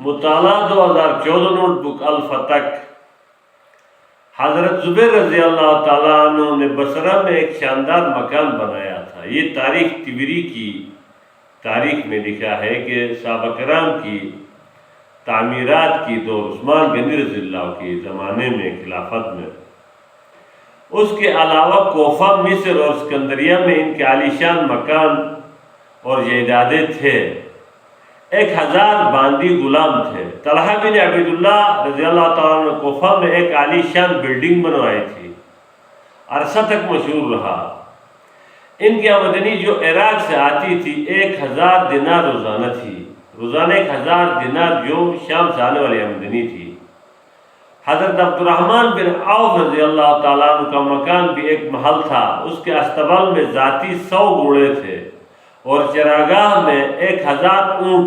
مطالعہ 2014 note book الفتق۔ حضرت زبیر رضی اللہ تعالیٰ عنہ نے بصرہ میں ایک شاندار مکان بنایا تھا۔ یہ تاریخ طبری کی تاریخ میں لکھا ہے کہ صحابہ کرام کی تعمیرات کی دور عثمان غنی رضی اللہ کے زمانے میں خلافت میں، اس کے علاوہ کوفہ، مصر اور اسکندریہ میں ان کے عالیشان مکان اور جائیدادیں تھے۔ 1000 باندی غلام تھے۔ طلحہ بن عبید اللہ رضی اللہ تعالیٰ نے کوفہ میں ایک عالیشان بلڈنگ بنوائی تھی، عرصہ تک مشہور رہا۔ ان کی آمدنی جو عراق سے آتی تھی 1000 دینار روزانہ تھی، روزانہ 1000 دینار جو شام سے آنے والی آمدنی تھی۔ حضرت عبد الرحمن بن عوف رضی اللہ تعالیٰ عنہ کا مکان بھی ایک محل تھا۔ اس کے استبل میں ذاتی 100 گھوڑے تھے اور چراگاہ میں 1000 اونٹ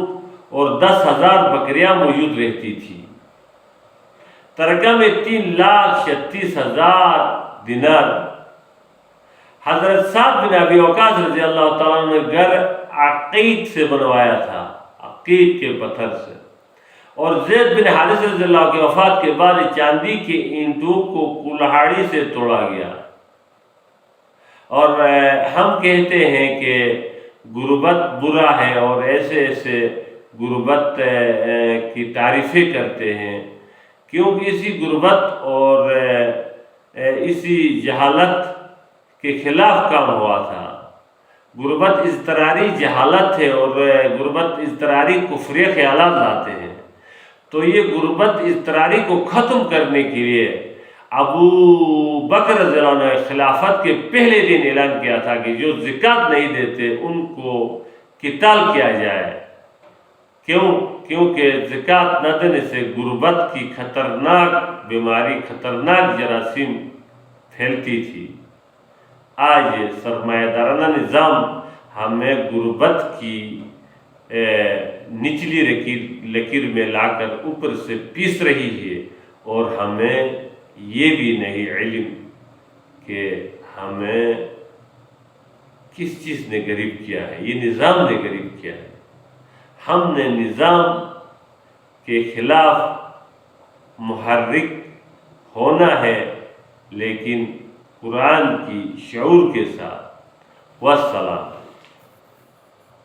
اور 10,000 بکریاں موجود رہتی تھی۔ ترکہ میں 3,36,000 دینار۔ حضرت سعد بن ابی وقاص رضی اللہ تعالیٰ عنہ نے گھر عقیق سے بنوایا تھا، عقیق کے پتھر سے، اور زید بن حارث رضی اللہ کی وفات کے بعد چاندی کے اینٹوں کو کلہاڑی سے توڑا گیا۔ اور ہم کہتے ہیں کہ غربت برا ہے اور ایسے غربت کی تعریفیں کرتے ہیں، کیونکہ اسی غربت اور اسی جہالت کے خلاف کام ہوا تھا۔ غربت اضطراری جہالت ہے اور غربت اضطراری کفری خیالات لاتے ہیں۔ تو یہ غربت اضطراری کو ختم کرنے کے لیے ابو بکر رضی اللہ عنہ نے خلافت کے پہلے دن اعلان کیا تھا کہ جو زکوٰۃ نہیں دیتے ان کو قتال کیا جائے۔ کیونکہ زکوٰۃ نہ دینے سے غربت کی خطرناک بیماری، خطرناک جراثیم پھیلتی تھی۔ آج سرمایہ دارانہ نظام ہمیں غربت کی نچلی لکیر میں لا کر اوپر سے پیس رہی ہے، اور ہمیں یہ بھی نہیں علم کہ ہمیں کس چیز نے غریب کیا ہے۔ یہ نظام نے غریب کیا ہے۔ ہم نے نظام کے خلاف محرک ہونا ہے، لیکن قرآن کی شعور کے ساتھ۔ والسلام۔